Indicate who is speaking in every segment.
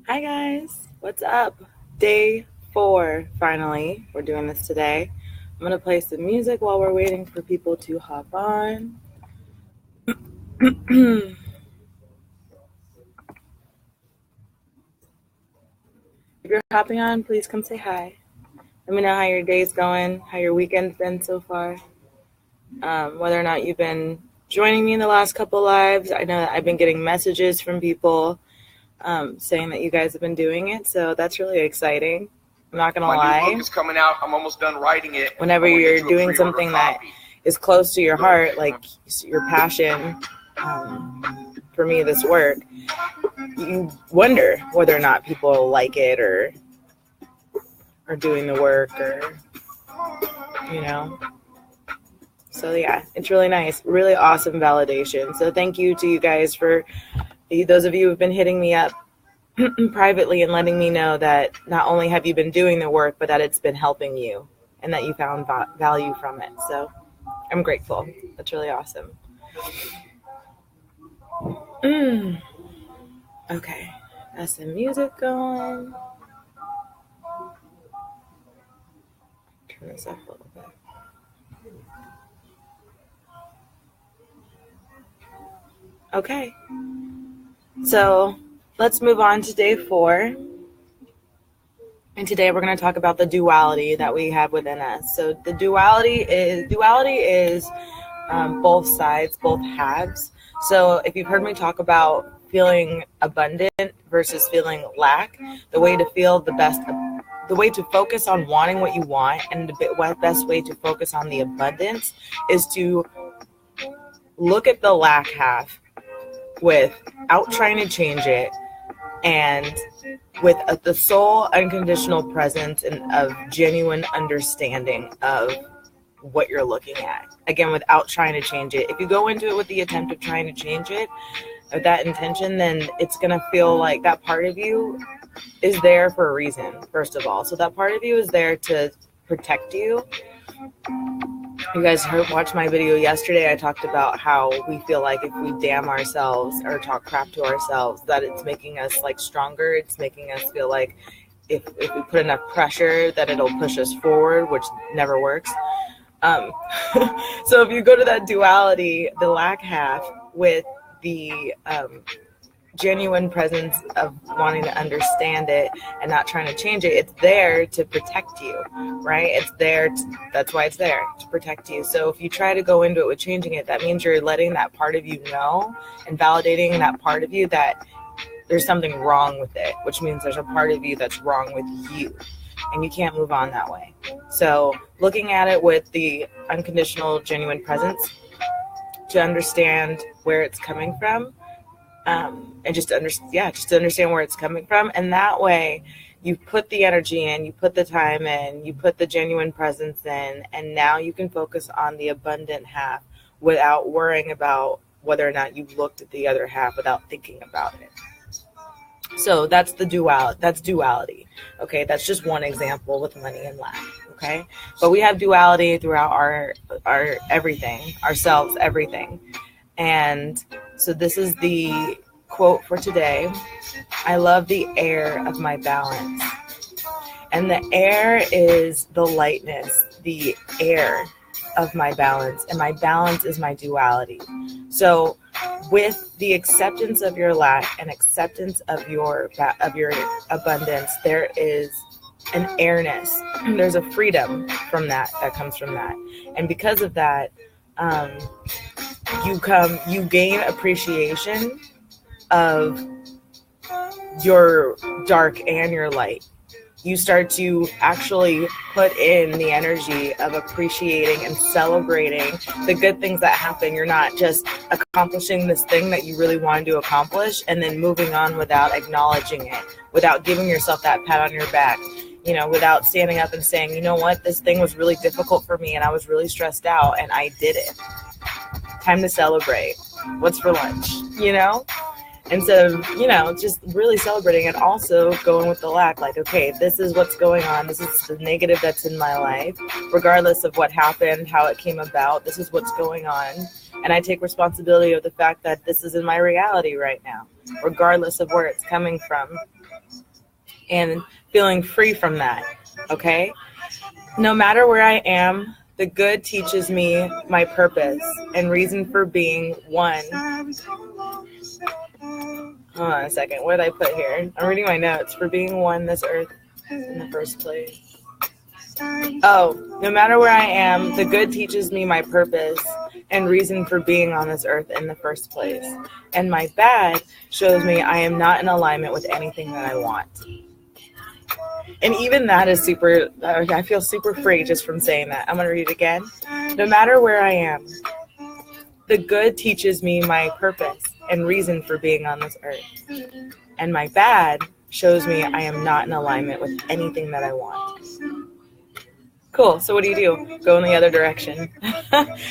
Speaker 1: Hi guys, what's up? Day 4, finally. We're doing this today. I'm going to play some music while we're waiting for people to hop on. If you're hopping on, please come say hi. Let me know how your day's going, how your weekend's been so far. Whether or not you've been joining me in the last couple lives. I know that I've been getting messages from people saying that you guys have been doing it, so that's really exciting. I'm not gonna lie.
Speaker 2: My new book is coming out. I'm almost done writing it.
Speaker 1: Whenever you're doing something that is close to your heart, like your passion, for me, this work, you wonder whether or not people like it or are doing the work or, you know. So yeah, it's really nice, really awesome validation. So thank you to you guys for those of you who've been hitting me up privately and letting me know that not only have you been doing the work, but that it's been helping you and that you found value from it. So I'm grateful. That's really awesome. Okay, got some music going. Turn this up a little bit. Okay, so let's move on to day 4. And today we're going to talk about the duality that we have within us. So the duality is both sides, both halves. So if you've heard me talk about feeling abundant versus feeling lack, the way to feel the way to focus on wanting what you want and the best way to focus on the abundance is to look at the lack half without trying to change it, and with the sole unconditional presence and of genuine understanding of what you're looking at. Again, without trying to change it. If you go into it with the attempt of trying to change it, with that intention, then it's going to feel like that part of you is there for a reason, first of all. So that part of you is there to protect you. You guys watched my video yesterday. I talked about how we feel like if we damn ourselves or talk crap to ourselves, that it's making us like stronger. It's making us feel like if we put enough pressure that it'll push us forward, which never works. So if you go to that duality, the lack half with the genuine presence of wanting to understand it and not trying to change it, it's there to protect you, right? It's there that's why it's there, to protect you. So if you try to go into it with changing it, that means you're letting that part of you know and validating that part of you that there's something wrong with it, which means there's a part of you that's wrong with you and you can't move on that way. So looking at it with the unconditional genuine presence to understand where it's coming from, and just to understand where it's coming from. And that way you put the energy in, you put the time in, you put the genuine presence in, and now you can focus on the abundant half without worrying about whether or not you looked at the other half without thinking about it. So that's duality. Okay, that's just one example with money and lack. Okay, but we have duality throughout our everything, ourselves, everything. And so this is the quote for today. I love the air of my balance. And the air is the lightness, the air of my balance. And my balance is my duality. So with the acceptance of your lack and acceptance of your abundance, there is an airness. There's a freedom from that comes from that. And because of that, you gain appreciation of your dark and your light. You start to actually put in the energy of appreciating and celebrating the good things that happen. You're not just accomplishing this thing that you really wanted to accomplish and then moving on without acknowledging it, without giving yourself that pat on your back, without standing up and saying, you know what, this thing was really difficult for me and I was really stressed out and I did it. Time to celebrate. What's for lunch, Instead of, just really celebrating and also going with the lack, like, okay, this is what's going on. This is the negative that's in my life, regardless of what happened, how it came about. This is what's going on. And I take responsibility of the fact that this is in my reality right now. regardless of where it's coming from, and feeling free from that, okay? No matter where I am, the good teaches me my purpose and reason for being one. Hold on a second. What did I put here? I'm reading my notes. For being one this earth in the first place. Oh, no matter where I am, the good teaches me my purpose and reason for being on this earth in the first place. And my bad shows me I am not in alignment with anything that I want. And even that is super, I feel super free just from saying that. I'm going to read it again. No matter where I am, the good teaches me my purpose and reason for being on this earth. And my bad shows me I am not in alignment with anything that I want. Cool. So what do? Go in the other direction.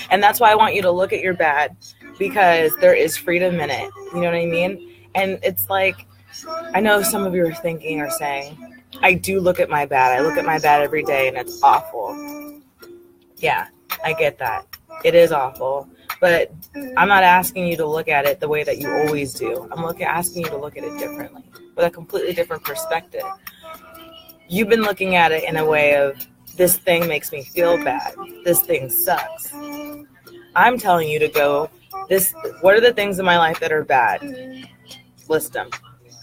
Speaker 1: And that's why I want you to look at your bad, because there is freedom in it. You know what I mean? And it's like, I know some of you are thinking or saying, I do look at my bad. I look at my bad every day and it's awful. Yeah, I get that. It is awful. But I'm not asking you to look at it the way that you always do. I'm asking you to look at it differently, with a completely different perspective. You've been looking at it in a way of, this thing makes me feel bad. This thing sucks. I'm telling you to go, what are the things in my life that are bad? List them.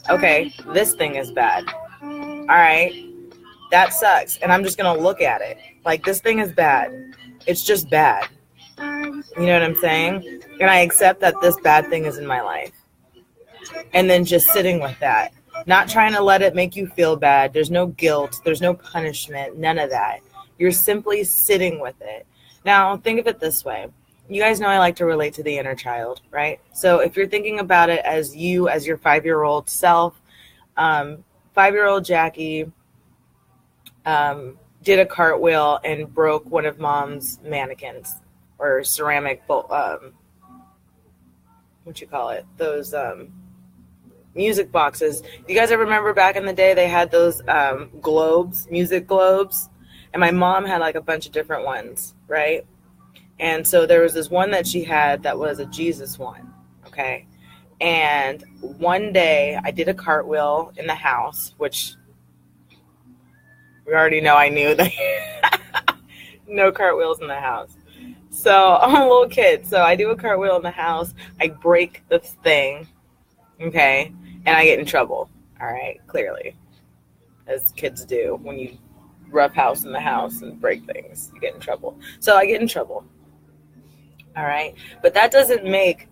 Speaker 1: Okay, this thing is bad. All right, that sucks. And I'm just going to look at it. Like, this thing is bad. It's just bad. You know what I'm saying? And I accept that this bad thing is in my life. And then just sitting with that. Not trying to let it make you feel bad. There's no guilt. There's no punishment. None of that. You're simply sitting with it. Now, think of it this way. You guys know I like to relate to the inner child, right? So if you're thinking about it as you, as your 5-year-old self, 5-year-old Jackie did a cartwheel and broke one of mom's mannequins or ceramic, those music boxes. You guys ever remember back in the day they had those globes, music globes? And my mom had like a bunch of different ones, right? And so there was this one that she had that was a Jesus one, okay? And one day I did a cartwheel in the house, which we already know I knew that no cartwheels in the house. So I'm a little kid. So I do a cartwheel in the house. I break the thing, okay? And I get in trouble, all right, clearly, as kids do. When you roughhouse in the house and break things, you get in trouble. So I get in trouble, all right? But that doesn't make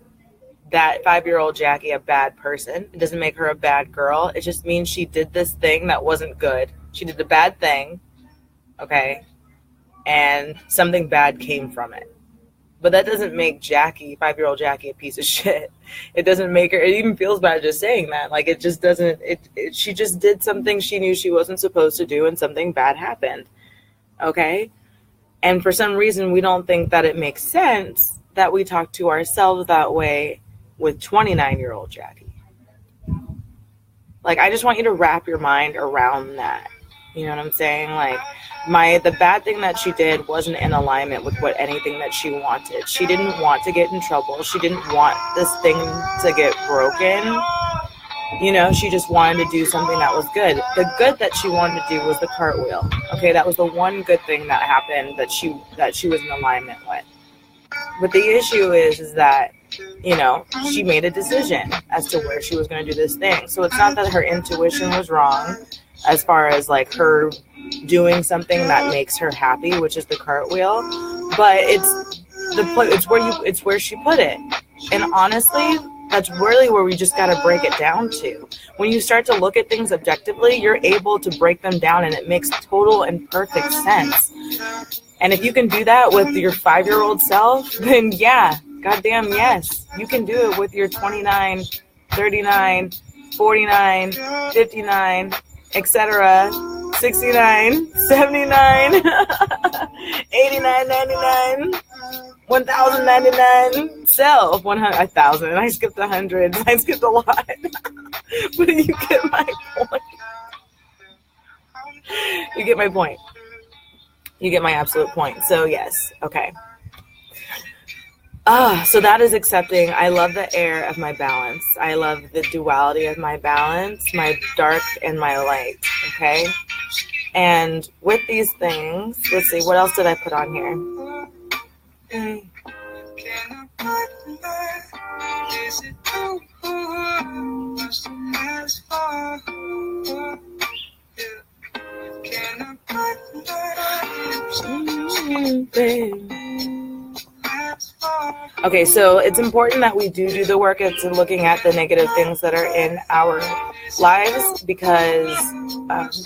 Speaker 1: that 5-year-old Jackie a bad person. It doesn't make her a bad girl. It just means she did this thing that wasn't good. She did a bad thing, okay? And something bad came from it. But that doesn't make Jackie, 5-year-old Jackie, a piece of shit. It doesn't make her, it even feels bad just saying that. Like, it just doesn't, she just did something she knew she wasn't supposed to do and something bad happened. Okay? And for some reason, we don't think that it makes sense that we talk to ourselves that way with 29-year-old Jackie. Like, I just want you to wrap your mind around that. You know what I'm saying? Like, the bad thing that she did wasn't in alignment with anything that she wanted. She didn't want to get in trouble. She didn't want this thing to get broken. You know, she just wanted to do something that was good. The good that she wanted to do was the cartwheel. Okay, that was the one good thing that happened that she was in alignment with. But the issue is that, you know, she made a decision as to where she was going to do this thing. So it's not that her intuition was wrong as far as like her doing something that makes her happy, which is the cartwheel, but it's where she put it. And honestly, that's really where we just got to break it down to. When you start to look at things objectively, you're able to break them down and it makes total and perfect sense. And if you can do that with your 5-year-old self, then yeah, goddamn yes, you can do it with your 29, 39, 49, 59, etc., 69, 79, 89, 99, 1,099, self, 100, 1,000. I skipped 100. I skipped a lot. But you get my point. You get my point. You get my absolute point. So yes, okay. So that is accepting. I love the air of my balance. I love the duality of my balance, my dark and my light. Okay. And with these things, let's see, what else did I put on here? Okay. Okay, so it's important that we do the work of looking at the negative things that are in our lives, because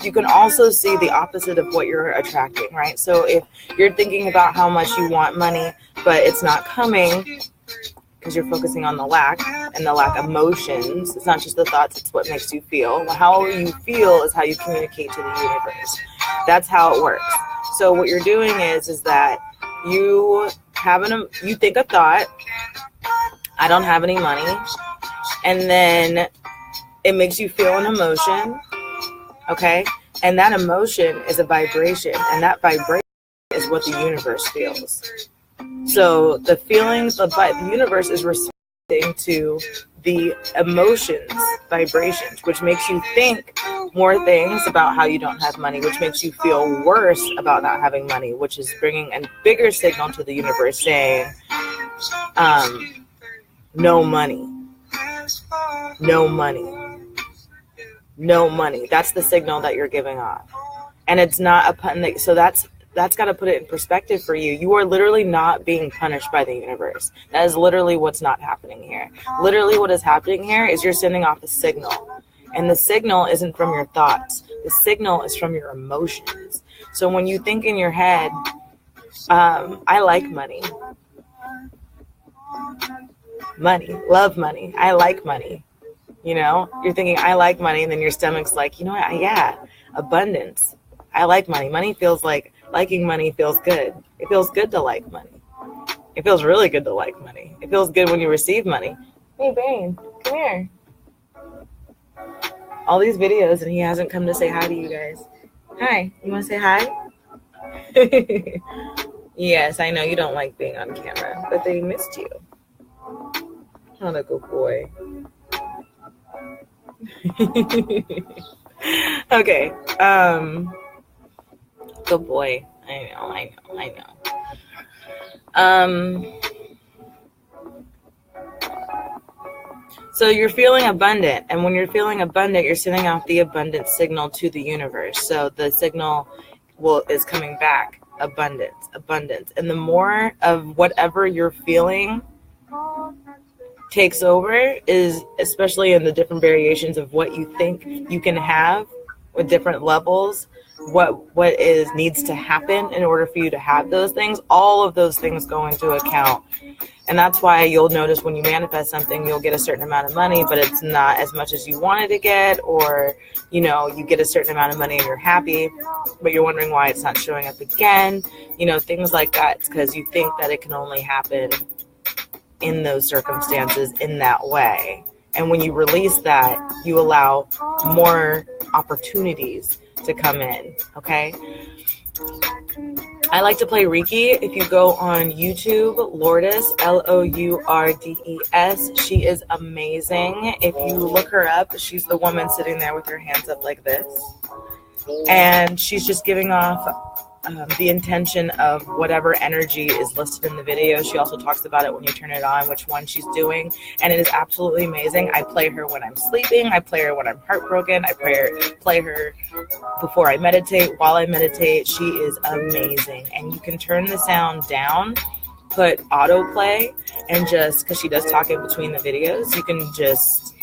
Speaker 1: you can also see the opposite of what you're attracting, right? So if you're thinking about how much you want money, but it's not coming because you're focusing on the lack and the lack of emotions, it's not just the thoughts, it's what makes you feel. How you feel is how you communicate to the universe. That's how it works. So what you're doing is that you think a thought, I don't have any money, and then it makes you feel an emotion, okay? And that emotion is a vibration, and that vibration is what the universe feels. So the feelings of the universe is responding to the emotions, vibrations, which makes you think more things about how you don't have money, which makes you feel worse about not having money, which is bringing a bigger signal to the universe saying, no money, no money, no money. That's the signal that you're giving off. And it's not a pun. So that's got to put it in perspective for you. You are literally not being punished by the universe. That is literally what's not happening here. Literally what is happening here is you're sending off a signal. And the signal isn't from your thoughts. The signal is from your emotions. So when you think in your head, I like money. Money, love money. I like money. You know, you're thinking, I like money. And then your stomach's like, you know what? Yeah, abundance. I like money. Money feels like, liking money feels good. It feels good to like money. It feels really good to like money. It feels good when you receive money. Hey, Bane, come here. All these videos and he hasn't come to say hi to you guys. Hi, you want to say hi? Yes, I know you don't like being on camera, but they missed you. What a good boy. Okay, good boy. I know. So you're feeling abundant, and when you're feeling abundant, you're sending out the abundant signal to the universe. So the signal is coming back, abundance. And the more of whatever you're feeling takes over, is especially in the different variations of what you think you can have with different levels, what needs to happen in order for you to have those things. All of those things go into account. And that's why you'll notice when you manifest something, you'll get a certain amount of money, but it's not as much as you wanted to get, or, you know, you get a certain amount of money and you're happy, but you're wondering why it's not showing up again. You know, things like that. It's because you think that it can only happen in those circumstances in that way. And when you release that, you allow more opportunities to come in. Okay. I like to play Reiki. If you go on YouTube, Lourdes, Lourdes, she is amazing. If you look her up, she's the woman sitting there with her hands up like this. And she's just giving off the intention of whatever energy is listed in the video. She also talks about it when you turn it on, which one she's doing. And it is absolutely amazing. I play her when I'm sleeping. I play her when I'm heartbroken. I play her before I meditate, while I meditate. She is amazing. And you can turn the sound down, put autoplay, and just, because she does talk in between the videos, you can just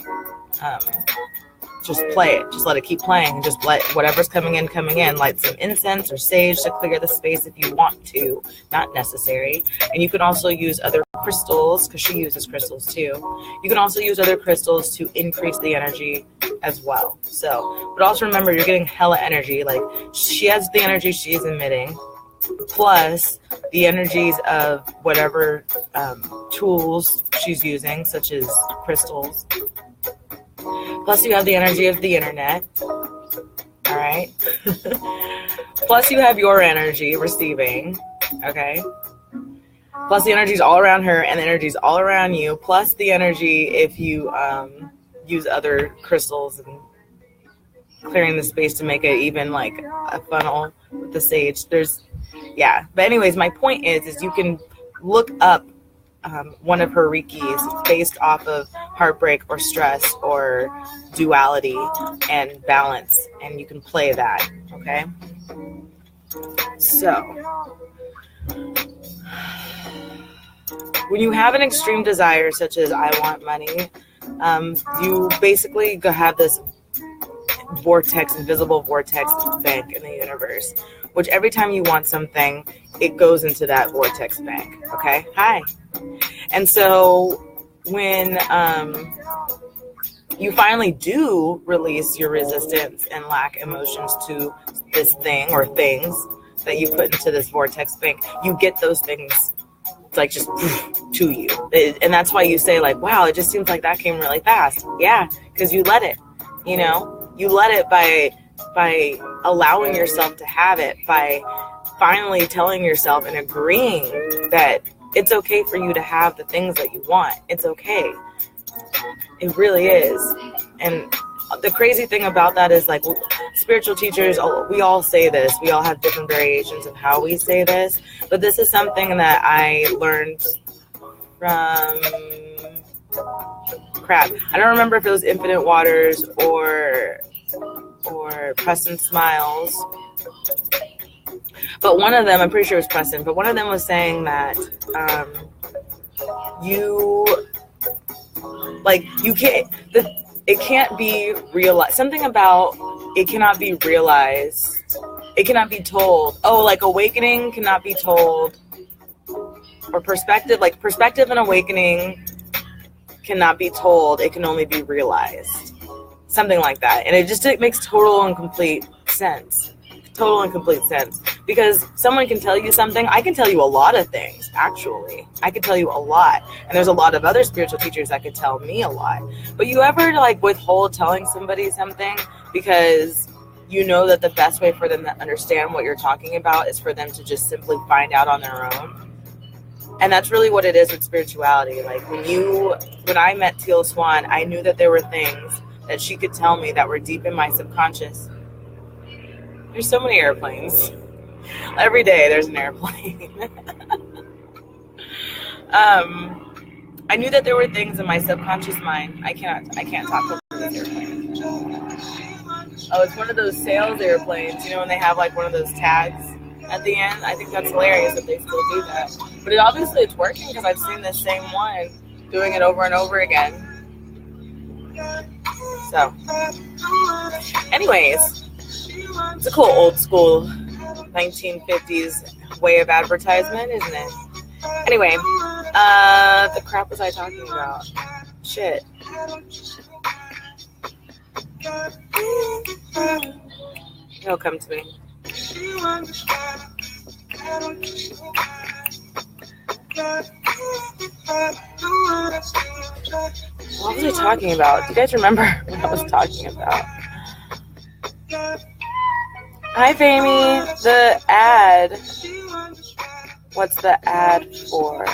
Speaker 1: play it. Just let it keep playing. Just let whatever's coming in. Light some incense or sage to clear the space if you want to. Not necessary. And you can also use other crystals, because she uses crystals too. You can also use other crystals to increase the energy as well. So, but also remember, you're getting hella energy. Like, she has the energy she's emitting, plus the energies of whatever tools she's using, such as crystals. Plus you have the energy of the internet. All right. Plus you have your energy receiving. Okay. plus the energy's all around her, and the energy's all around you, plus the energy if you use other crystals and clearing the space to make it even like a funnel with the sage. But anyways, my point is you can look up one of her Reikis based off of heartbreak or stress or duality and balance, and you can play that, okay? So, when you have an extreme desire, such as I want money, you basically have this invisible vortex bank in the universe, which every time you want something, it goes into that vortex bank, okay? Hi. And so when you finally do release your resistance and lack emotions to this thing or things that you put into this vortex bank, you get those things like just to you. And that's why you say like, wow, it just seems like that came really fast. Yeah, because you let it, you let it by allowing yourself to have it, by finally telling yourself and agreeing that it's okay for you to have the things that you want. It's okay. It really is. And the crazy thing about that is like spiritual teachers, we all say this. We all have different variations of how we say this. But this is something that I learned from I don't remember if it was Infinite Waters or Preston Smiles. But one of them, I'm pretty sure it was Preston, but one of them was saying that it can't be realized. Something about it cannot be realized. It cannot be told. Oh, like awakening cannot be told. Or perspective and awakening cannot be told. It can only be realized. Something like that. And it makes total and complete sense. Total and complete sense. Because someone can tell you something. I can tell you a lot of things, actually. I can tell you a lot. And there's a lot of other spiritual teachers that could tell me a lot. But you ever withhold telling somebody something because you know that the best way for them to understand what you're talking about is for them to just simply find out on their own? And that's really what it is with spirituality. Like when I met Teal Swan, I knew that there were things that she could tell me that were deep in my subconscious. There's so many airplanes. Every day there's an airplane. I knew that there were things in my subconscious mind. I can't talk about this airplane. Oh, it's one of those sales airplanes, when they have like one of those tags at the end. I think that's hilarious that they still do that. But obviously it's working because I've seen this same one doing it over and over again. So, anyways, it's a cool old school 1950s way of advertisement, isn't it? Anyway, the crap was I talking about? Shit. It'll come to me. What was I talking about? Do you guys remember what I was talking about? Hi, Famey. The ad. What's the ad for?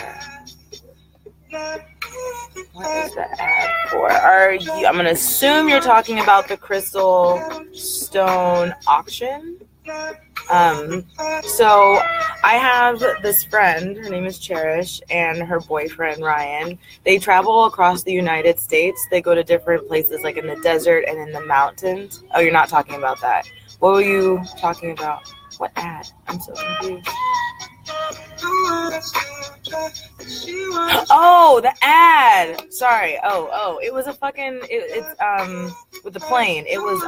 Speaker 1: What is the ad for? I'm going to assume you're talking about the crystal stone auction. So I have this friend, her name is Cherish, and her boyfriend, Ryan. They travel across the United States. They go to different places, like in the desert and in the mountains. Oh, you're not talking about that. What were you talking about? What ad? I'm so confused. Oh, the ad. Sorry. Oh, it was a fucking, it's with the plane. It was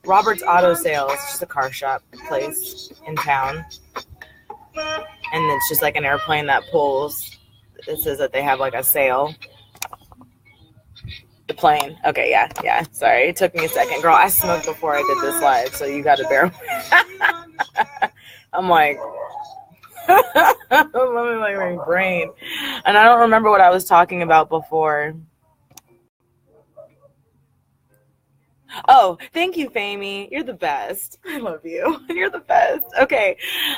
Speaker 1: Robert's Auto Sales, just a car shop place in town. And it's just like an airplane that pulls. It says that they have like a sale. The plane. Okay, yeah. Sorry, it took me a second. Girl, I smoked before I did this live, so you got to bear with me. I'm like, let me like my brain. And I don't remember what I was talking about before. Oh, thank you, Famey. You're the best. I love you. You're the best. Okay.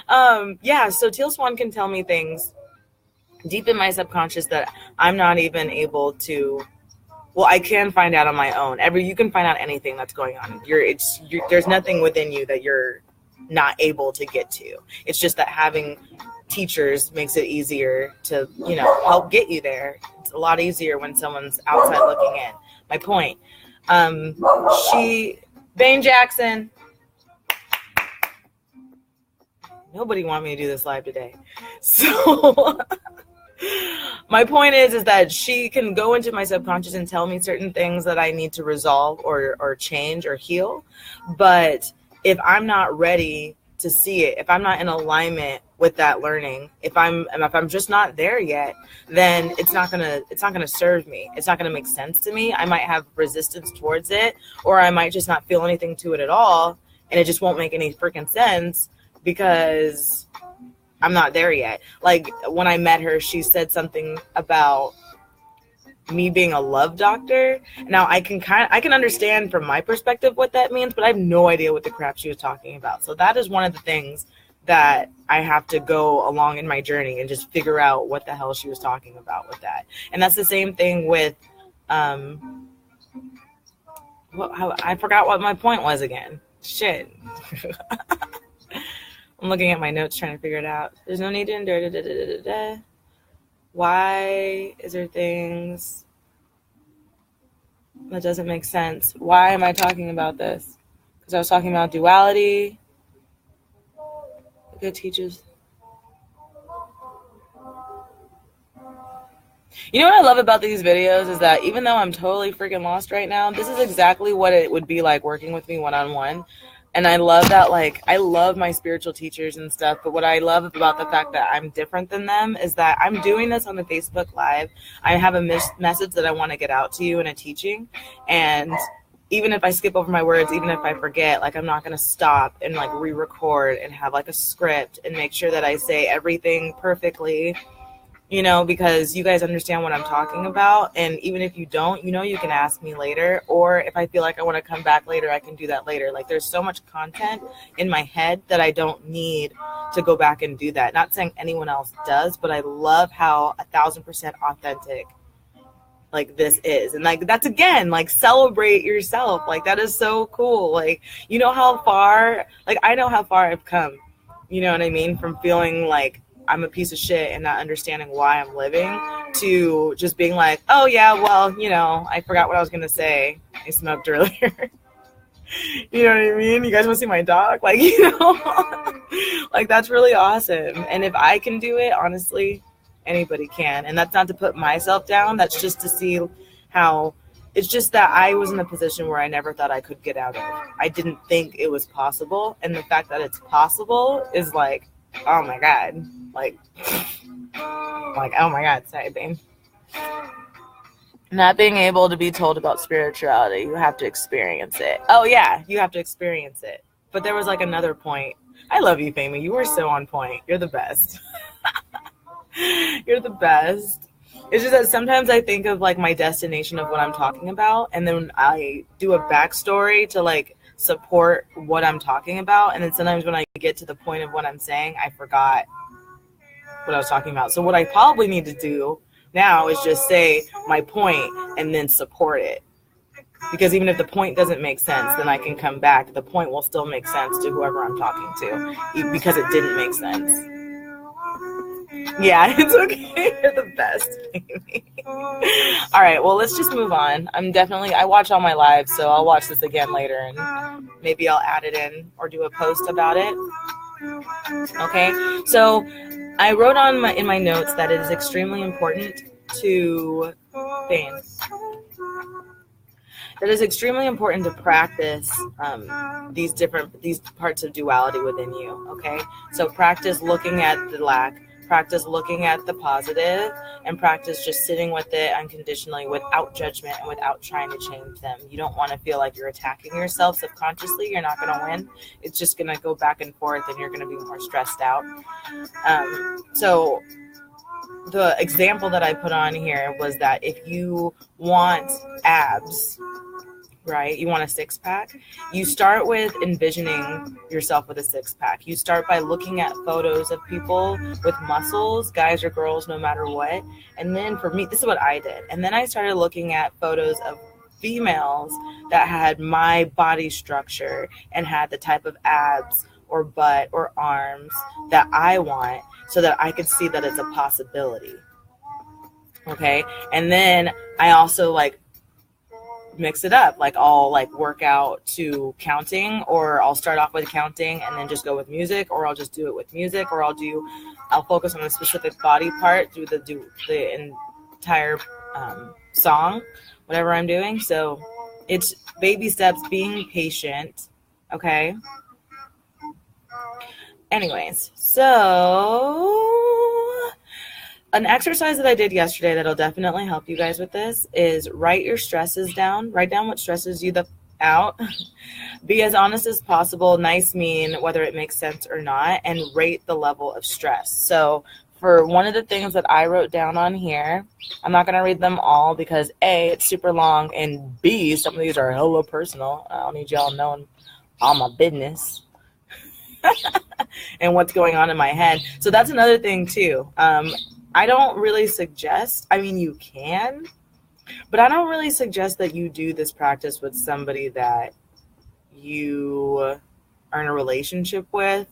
Speaker 1: Yeah, so Teal Swan can tell me things deep in my subconscious that I'm not even able to. Well, I can find out on my own. You can find out anything that's going on. There's nothing within you that you're not able to get to. It's just that having teachers makes it easier to, help get you there. It's a lot easier when someone's outside looking in. My point. Bane Jackson. Nobody want me to do this live today. So my point is that she can go into my subconscious and tell me certain things that I need to resolve or change or heal. But if I'm not ready to see it, if I'm not in alignment with that learning, if I'm just not there yet, then it's not gonna serve me. It's not gonna make sense to me. I might have resistance towards it, or I might just not feel anything to it at all, and it just won't make any freaking sense because I'm not there yet. Like when I met her, she said something about me being a love doctor. Now I can understand from my perspective what that means, but I have no idea what the crap she was talking about. So that is one of the things that I have to go along in my journey and just figure out what the hell she was talking about with that. And that's the same thing with I forgot what my point was again. Shit. I'm looking at my notes trying to figure it out. There's no need to endure. Why is there things that doesn't make sense? Why am I talking about this? Because I was talking about duality. The good teachers. You know what I love about these videos is that even though I'm totally freaking lost right now, this is exactly what it would be like working with me one-on-one. And I love that, I love my spiritual teachers and stuff, but what I love about the fact that I'm different than them is that I'm doing this on the Facebook Live. I have a message that I want to get out to you in a teaching, and even if I skip over my words, even if I forget, I'm not going to stop and, re-record and have, a script and make sure that I say everything perfectly, because you guys understand what I'm talking about. And even if you don't, you can ask me later. Or if I feel like I want to come back later, I can do that later. There's so much content in my head that I don't need to go back and do that. Not saying anyone else does, but I love how 1,000% authentic this is. And that's again, celebrate yourself. That is so cool. How far, I know how far I've come, you know what I mean? From feeling I'm a piece of shit and not understanding why I'm living to just being oh yeah, well, I forgot what I was going to say. I smoked earlier. You know what I mean? You guys want to see my dog? That's really awesome. And if I can do it, honestly, anybody can. And that's not to put myself down. That's just to see how it's just that I was in a position where I never thought I could get out of. I didn't think it was possible. And the fact that it's possible is oh my God. Oh my God, sorry, babe. Not being able to be told about spirituality, you have to experience it. Oh yeah, you have to experience it. But there was another point. I love you, Famey. You are so on point. You're the best. You're the best. It's just that sometimes I think of my destination of what I'm talking about, and then I do a backstory to support what I'm talking about, and then sometimes when I get to the point of what I'm saying, I forgot what I was talking about. So what I probably need to do now is just say my point and then support it. Because even if the point doesn't make sense, then I can come back. The point will still make sense to whoever I'm talking to because it didn't make sense. Yeah, it's okay. You're the best, baby. All right, well, let's just move on. I watch all my lives, so I'll watch this again later, and maybe I'll add it in or do a post about it. Okay, so I wrote in my notes that it is extremely important to that it's extremely important to practice these parts of duality within you. Okay, so practice looking at the lack, practice looking at the positive, and practice just sitting with it unconditionally without judgment and without trying to change them. You don't want to feel like you're attacking yourself subconsciously. You're not going to win. It's just going to go back and forth, and you're going to be more stressed out. So the example that I put on here was that if you want abs, right? You want a six pack. You start with envisioning yourself with a six pack. You start by looking at photos of people with muscles, guys or girls, no matter what. And then for me, this is what I did. And then I started looking at photos of females that had my body structure and had the type of abs or butt or arms that I want, so that I could see that it's a possibility. Okay. And then I also like mix it up. Like I'll like work out to counting, or I'll start off with counting and then just go with music, or I'll just do it with music, or I'll focus on a specific body part through the entire song, whatever I'm doing. So it's baby steps, being patient. Okay. Anyways, so an exercise that I did yesterday that'll definitely help you guys with this is write your stresses down. Write down what stresses you out. Be as honest as possible, nice, mean, whether it makes sense or not, and rate the level of stress. So for one of the things that I wrote down on here, I'm not going to read them all because A, it's super long, and B, some of these are hella personal. I don't need y'all knowing all my business and what's going on in my head. So that's another thing too. I don't really suggest, I mean, you can, but I don't really suggest that you do this practice with somebody that you are in a relationship with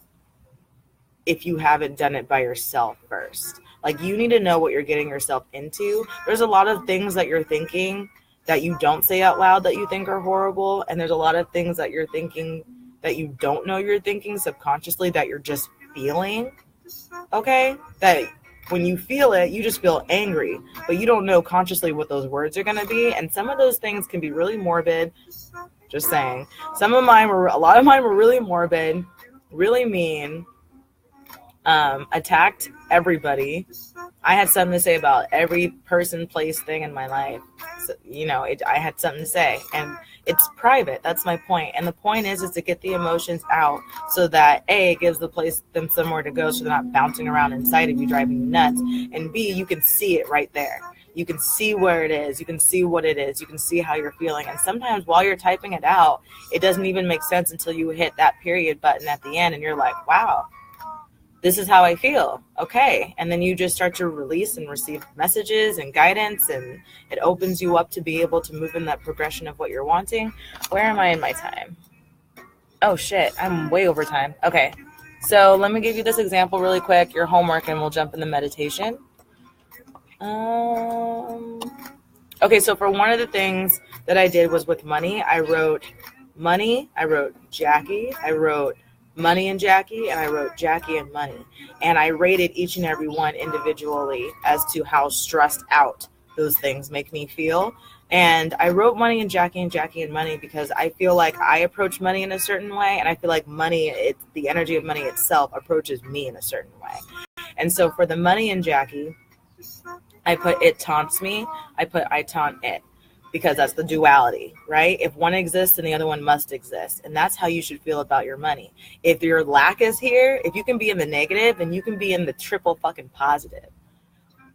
Speaker 1: if you haven't done it by yourself first. Like, you need to know what you're getting yourself into. There's a lot of things that you're thinking that you don't say out loud that you think are horrible, and there's a lot of things that you're thinking that you don't know you're thinking subconsciously that you're just feeling, okay? That when you feel it, you just feel angry, but you don't know consciously what those words are going to be. And some of those things can be really morbid. Just saying. A lot of mine were really morbid, really mean, attacked everybody. I had something to say about every person, place, thing in my life. So, I had something to say, and it's private. That's my point. And the point is to get the emotions out so that A, it gives them somewhere to go so they're not bouncing around inside of you, driving you nuts. And B, you can see it right there. You can see where it is. You can see what it is. You can see how you're feeling. And sometimes while you're typing it out, it doesn't even make sense until you hit that period button at the end and you're like, wow, this is how I feel. Okay. And then you just start to release and receive messages and guidance, and it opens you up to be able to move in that progression of what you're wanting. Where am I in my time? Oh shit, I'm way over time. Okay. So let me give you this example really quick, your homework, and we'll jump in the meditation. Okay. So for one of the things that I did was with money, I wrote money, I wrote Jackie, I wrote money and Jackie, and I wrote Jackie and money. And I rated each and every one individually as to how stressed out those things make me feel. And I wrote money and Jackie and money because I feel like I approach money in a certain way, and I feel like the energy of money itself approaches me in a certain way. And so for the money and Jackie, I put it taunts me, I put I taunt it. Because that's the duality, right? If one exists, then the other one must exist. And that's how you should feel about your money. If your lack is here, if you can be in the negative, then you can be in the triple fucking positive.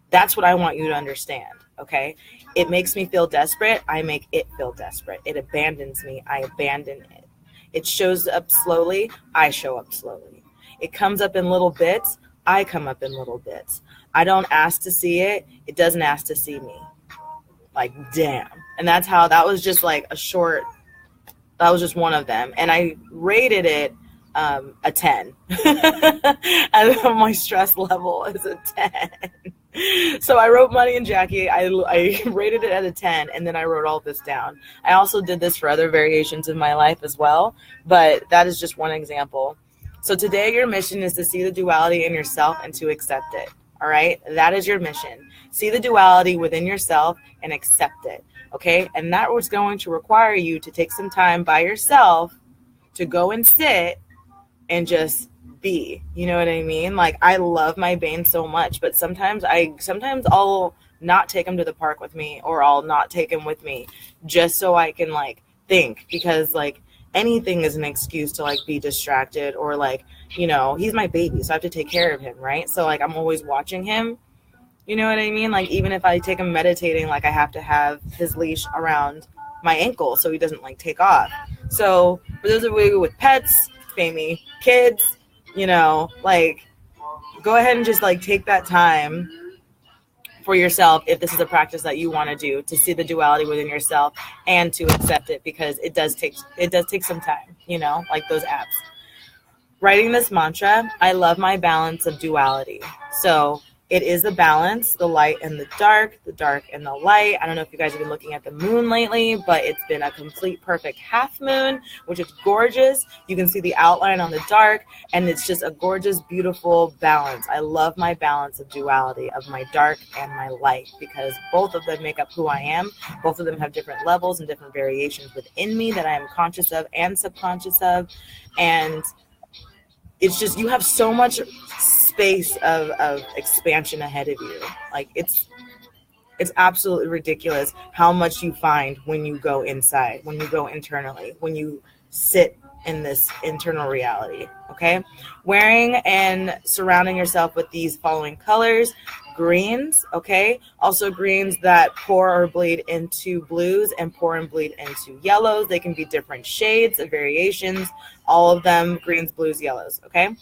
Speaker 1: That's what I want you to understand, okay? It makes me feel desperate. I make it feel desperate. It abandons me. I abandon it. It shows up slowly. I show up slowly. It comes up in little bits. I come up in little bits. I don't ask to see it. It doesn't ask to see me. Like, damn. And that was just like that was just one of them. And I rated it a 10. And my stress level is a 10. So I wrote money and Jackie. I rated it at a 10, and then I wrote all this down. I also did this for other variations of my life as well, but that is just one example. So today your mission is to see the duality in yourself and to accept it. All right? That is your mission. See the duality within yourself and accept it. Okay? And that was going to require you to take some time by yourself to go and sit and just be. You know what I mean? Like, I love my Bane so much, but sometimes I'll not take him to the park with me, or I'll not take him with me just so I can like think, because like anything is an excuse to like be distracted, or like, he's my baby, so I have to take care of him, right? So like I'm always watching him. You know what I mean? Like, even if I take him meditating, like I have to have his leash around my ankle so he doesn't like take off. So for those of you with pets, maybe kids, you know, like go ahead and just like take that time for yourself if this is a practice that you want to do, to see the duality within yourself and to accept it, because it does take some time, you know, like those apps. Writing this mantra, I love my balance of duality. So it is the balance, the light and the dark and the light. I don't know if you guys have been looking at the moon lately, but it's been a complete perfect half moon, which is gorgeous. You can see the outline on the dark, and it's just a gorgeous, beautiful balance. I love my balance of duality, of my dark and my light, because both of them make up who I am. Both of them have different levels and different variations within me that I am conscious of and subconscious of. And it's just, you have so much space of expansion ahead of you. Like it's absolutely ridiculous how much you find when you go inside, when you go internally, when you sit in this internal reality. Okay, wearing and surrounding yourself with these following colors: greens, okay, also greens that pour or bleed into blues and pour and bleed into yellows. They can be different shades of variations, all of them greens, blues, yellows, okay.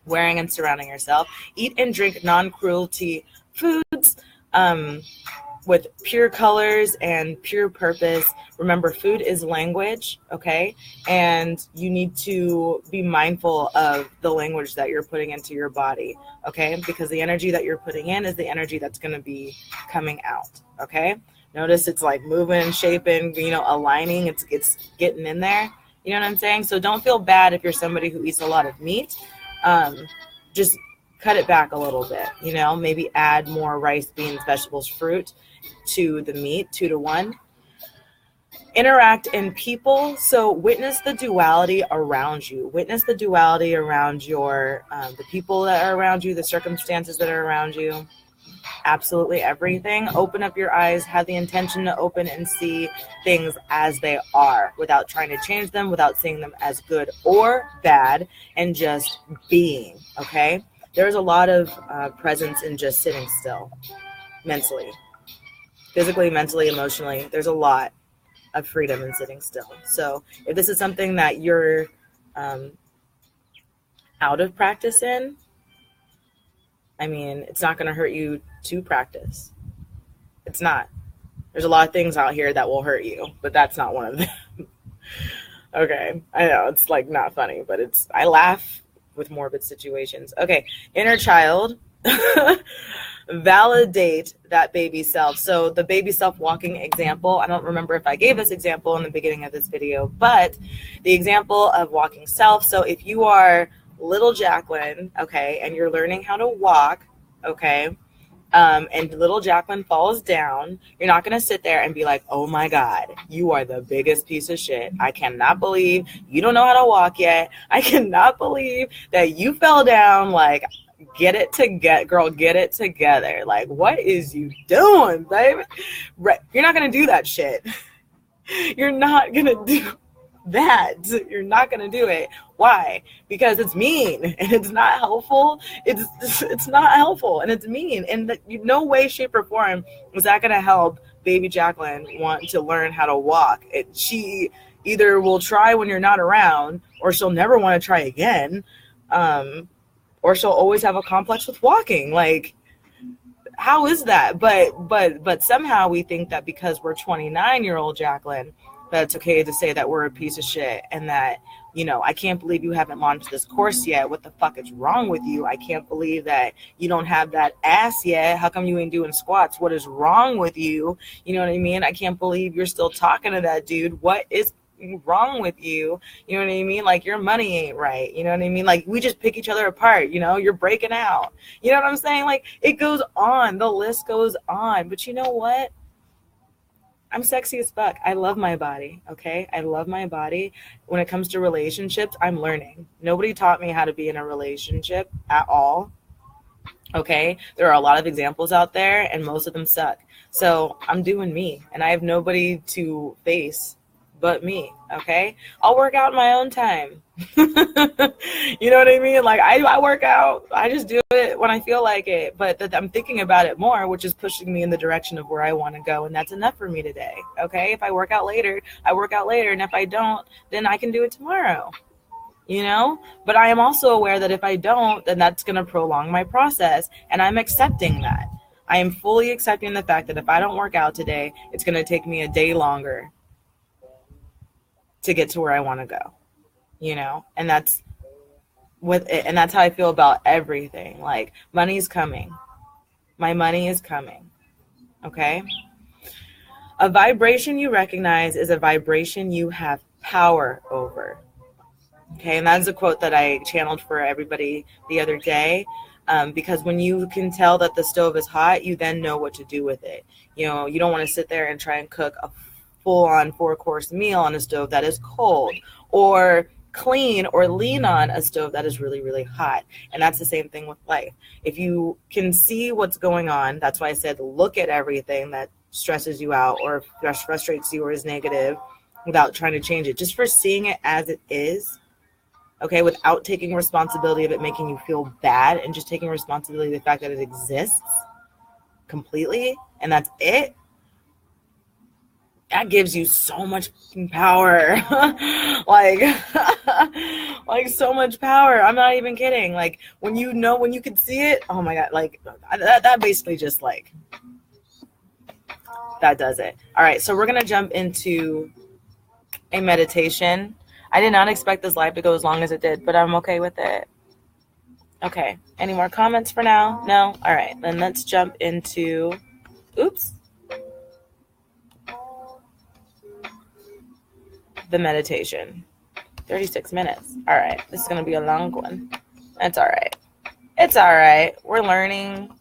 Speaker 1: Wearing and surrounding yourself. Eat and drink non-cruelty foods with pure colors and pure purpose. Remember, food is language, okay? And you need to be mindful of the language that you're putting into your body, okay? Because the energy that you're putting in is the energy that's going to be coming out, okay? Notice it's like moving, shaping, you know, aligning. It's getting in there. You know what I'm saying? So don't feel bad if you're somebody who eats a lot of meat. Just cut it back a little bit, you know, maybe add more rice, beans, vegetables, fruit to the meat, 2 to 1. Interact in people. So witness the duality around you. Witness the duality around your, the people that are around you, the circumstances that are around you. Absolutely everything. Open up your eyes, have the intention to open and see things as they are without trying to change them, without seeing them as good or bad, and just being, okay? There's a lot of presence in just sitting still, mentally, physically, mentally, emotionally. There's a lot of freedom in sitting still. So if this is something that you're out of practice in, I mean, it's not going to hurt you to practice. It's not. There's a lot of things out here that will hurt you, but that's not one of them. Okay. I know it's like not funny, but I laugh with morbid situations. Okay. Inner child. Validate that baby self. So the baby self walking example, I don't remember if I gave this example in the beginning of this video, but the example of walking self. So if you are little Jacqueline, okay, and you're learning how to walk, okay, and little Jacqueline falls down, you're not going to sit there and be like, oh my God, you are the biggest piece of shit. I cannot believe you don't know how to walk yet. I cannot believe that you fell down. Like, get it together, girl, get it together. Like, what is you doing, baby? Right. You're not going to do that shit. You're not going to do that. You're not going to do it. Why? Because it's mean and it's not helpful. It's not helpful and it's mean. And no way, shape, or form is that going to help baby Jacqueline want to learn how to walk. She either will try when you're not around, or she'll never want to try again. Or she'll always have a complex with walking. Like, how is that? But somehow we think that because we're 29-year-old Jacqueline, that it's okay to say that we're a piece of shit and that, you know, I can't believe you haven't launched this course yet. What the fuck is wrong with you? I can't believe that you don't have that ass yet. How come you ain't doing squats? What is wrong with you? You know what I mean? I can't believe you're still talking to that dude. What is wrong with you? You know what I mean? Like, your money ain't right. You know what I mean? Like, we just pick each other apart. You know, you're breaking out. You know what I'm saying? Like, it goes on. The list goes on. But you know what? I'm sexy as fuck. I love my body, okay? I love my body. When it comes to relationships, I'm learning. Nobody taught me how to be in a relationship at all, okay? There are a lot of examples out there, and most of them suck. So I'm doing me, and I have nobody to face but me, okay? I'll work out in my own time. You know what I mean? Like, I work out. I just do it when I feel like it. But I'm thinking about it more, which is pushing me in the direction of where I want to go. And that's enough for me today, okay? If I work out later, I work out later. And if I don't, then I can do it tomorrow, you know? But I am also aware that if I don't, then that's going to prolong my process. And I'm accepting that. I am fully accepting the fact that if I don't work out today, it's going to take me a day longer to get to where I want to go, you know? And that's with it, and that's how I feel about everything. Like, money's coming. My money is coming. Okay? A vibration you recognize is a vibration you have power over. Okay, and that's a quote that I channeled for everybody the other day. Because when you can tell that the stove is hot, you then know what to do with it. You know, you don't want to sit there and try and cook a full-on 4-course meal on a stove that is cold, or clean or lean on a stove that is really, really hot. And that's the same thing with life. If you can see what's going on, that's why I said look at everything that stresses you out or frustrates you or is negative without trying to change it. Just for seeing it as it is, okay, without taking responsibility of it making you feel bad, and just taking responsibility of the fact that it exists completely, and that's it. That gives you so much power. like so much power. I'm not even kidding. Like, when you can see it, oh my God, like that basically just like, that does it. All right. So we're going to jump into a meditation. I did not expect this live to go as long as it did, but I'm okay with it. Okay. Any more comments for now? No? All right. Then let's jump into, the meditation. 36 minutes. All right. This is going to be a long one. That's all right. It's all right. We're learning.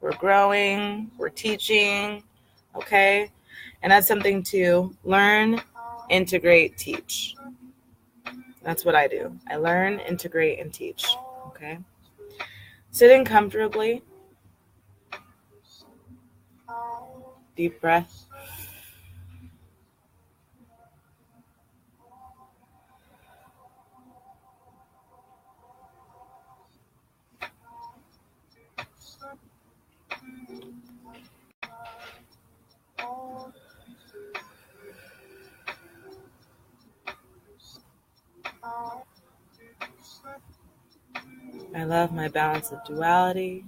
Speaker 1: We're growing. We're teaching. Okay? And that's something to learn, integrate, teach. That's what I do. I learn, integrate, and teach. Okay? Sitting comfortably. Deep breath. I love my balance of duality.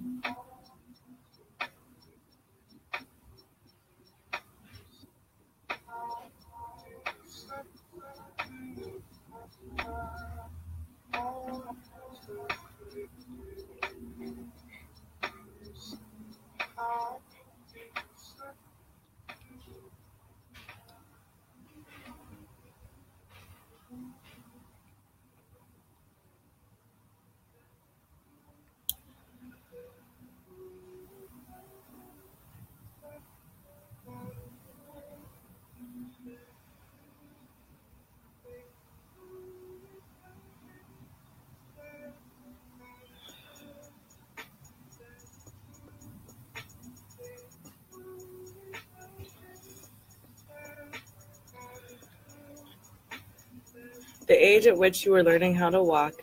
Speaker 1: The age at which you are learning how to walk,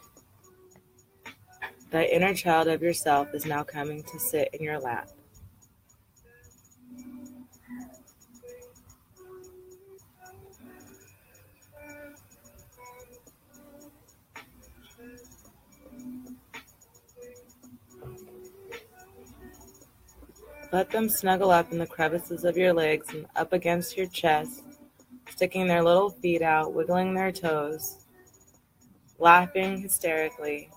Speaker 1: that inner child of yourself is now coming to sit in your lap. Let them snuggle up in the crevices of your legs and up against your chest, sticking their little feet out, wiggling their toes, laughing hysterically,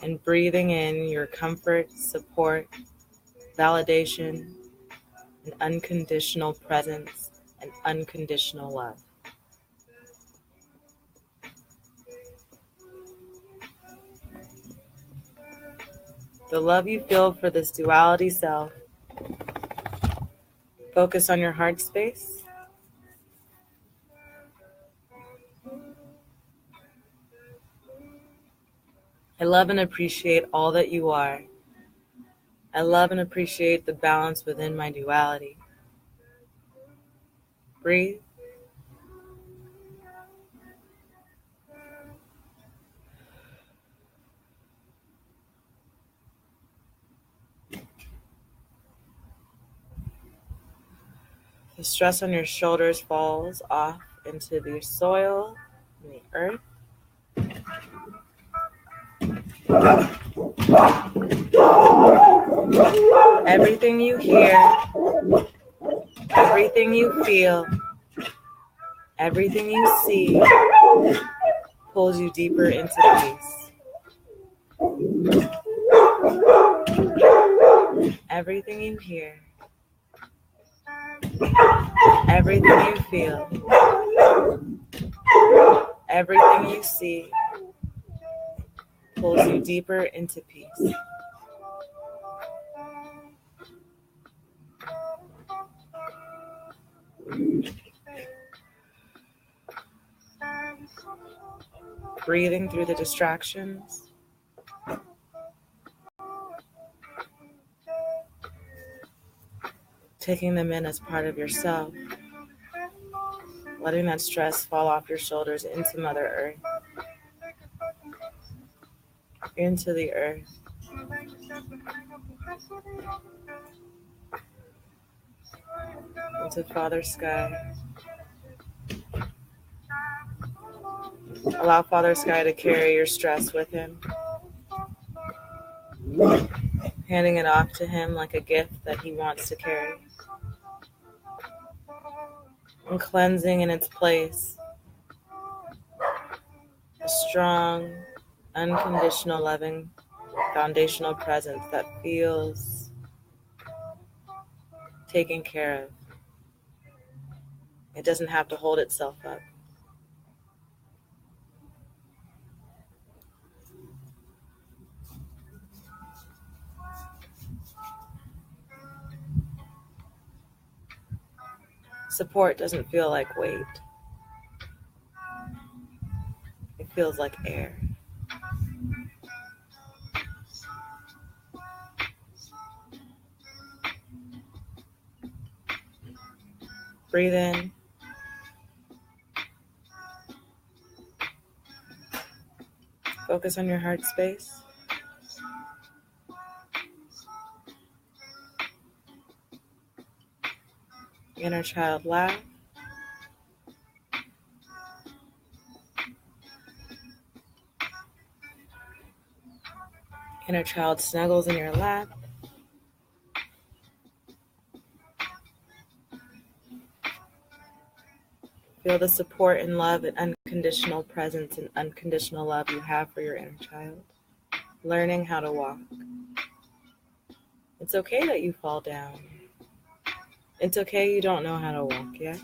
Speaker 1: and breathing in your comfort, support, validation, and unconditional presence and unconditional love. The love you feel for this duality self. Focus on your heart space. I love and appreciate all that you are. I love and appreciate the balance within my duality. Breathe. The stress on your shoulders falls off into the soil and the earth. Everything you hear, everything you feel, everything you see pulls you deeper into peace. Everything you hear, everything you feel, everything you see pulls you deeper into peace. Breathing through the distractions. Taking them in as part of yourself. Letting that stress fall off your shoulders into Mother Earth. Into the earth. Into Father Sky. Allow Father Sky to carry your stress with him. Handing it off to him like a gift that he wants to carry. And cleansing in its place a strong, unconditional, loving, foundational presence that feels taken care of. It doesn't have to hold itself up. Support doesn't feel like weight. It feels like air. Breathe in. Focus on your heart space. Inner child laugh. Inner child snuggles in your lap. Feel the support and love and unconditional presence and unconditional love you have for your inner child. Learning how to walk. It's okay that you fall down. It's okay you don't know how to walk yet.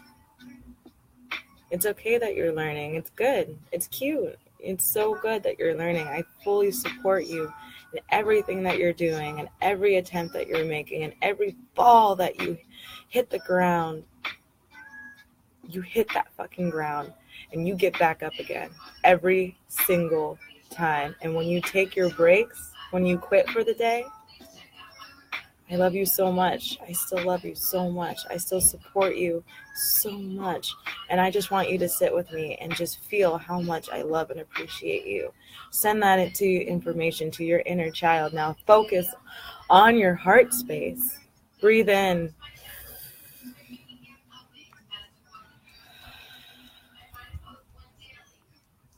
Speaker 1: It's okay that you're learning. It's good. It's cute. It's so good that you're learning. I fully support you in everything that you're doing and every attempt that you're making and every fall that you hit the ground. You hit that fucking ground and you get back up again every single time. And when you take your breaks, when you quit for the day, I love you so much. I still love you so much. I still support you so much. And I just want you to sit with me and just feel how much I love and appreciate you. Send that into information to your inner child. Now focus on your heart space. Breathe in.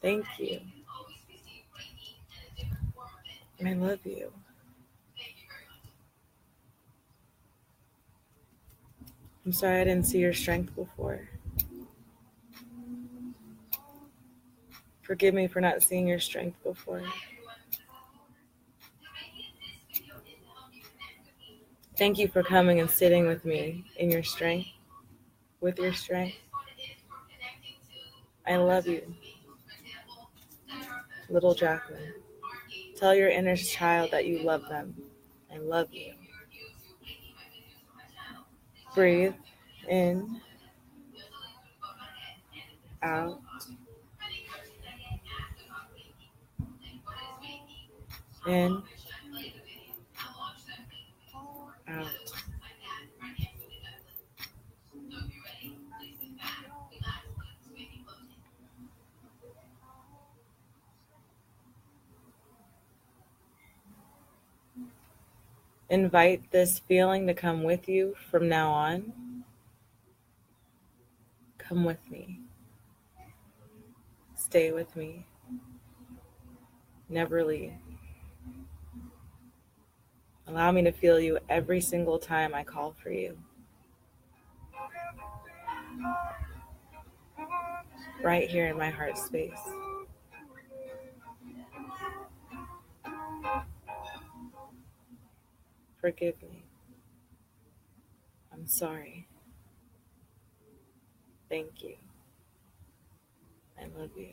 Speaker 1: Thank you. And I love you. I'm sorry I didn't see your strength before. Forgive me for not seeing your strength before. Thank you for coming and sitting with me in your strength, with your strength. I love you. Little Jacqueline. Tell your inner child that you love them. I love you. Breathe in, out, in, out. Invite this feeling to come with you from now on. Come with me. Stay with me. Never leave. Allow me to feel you every single time I call for you. Right here in my heart space. Forgive me. I'm sorry. Thank you. I love you.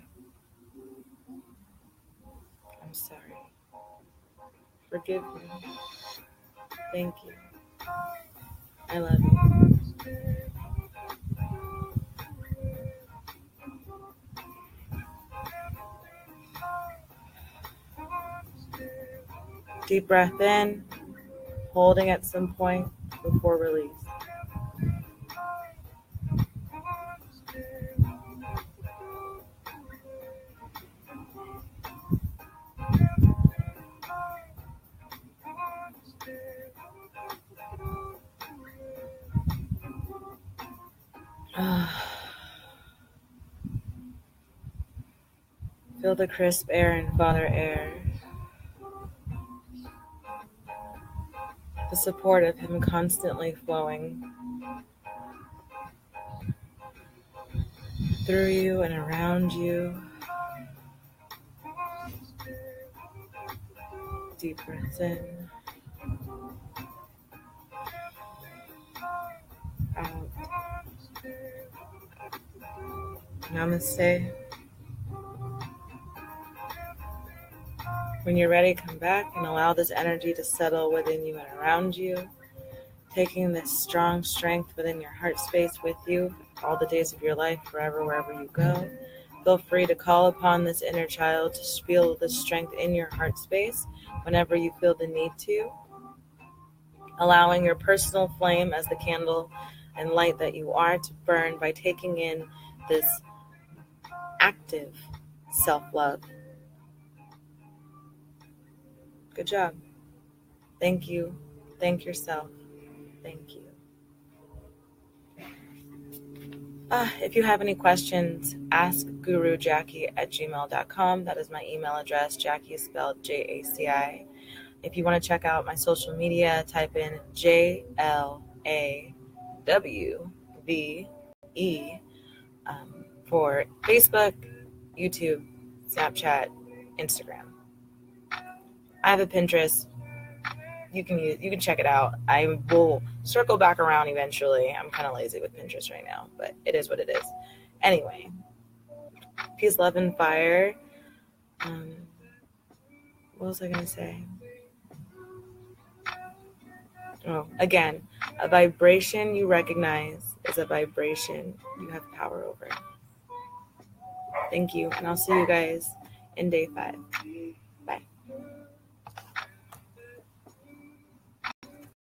Speaker 1: I'm sorry. Forgive me. Thank you. I love you. Deep breath in, holding at some point before release. Feel the crisp air and Father Air. The support of him constantly flowing through you and around you. Deep breaths in. Out. Namaste. When you're ready, come back and allow this energy to settle within you and around you, taking this strong strength within your heart space with you all the days of your life, forever, wherever you go. Feel free to call upon this inner child to feel the strength in your heart space whenever you feel the need to, allowing your personal flame as the candle and light that you are to burn by taking in this active self-love. Good job. Thank you. Thank yourself. Thank you. If you have any questions, askgurujaci@gmail.com. That is my email address. Jackie is spelled Jaci. If you want to check out my social media, type in JLAWVE for Facebook, YouTube, Snapchat, Instagram. I have a Pinterest. You can check it out. I will circle back around eventually. I'm kind of lazy with Pinterest right now, but it is what it is. Anyway, peace, love, and fire. What was I going to say? Oh, again, a vibration you recognize is a vibration you have power over. Thank you, and I'll see you guys in day 5.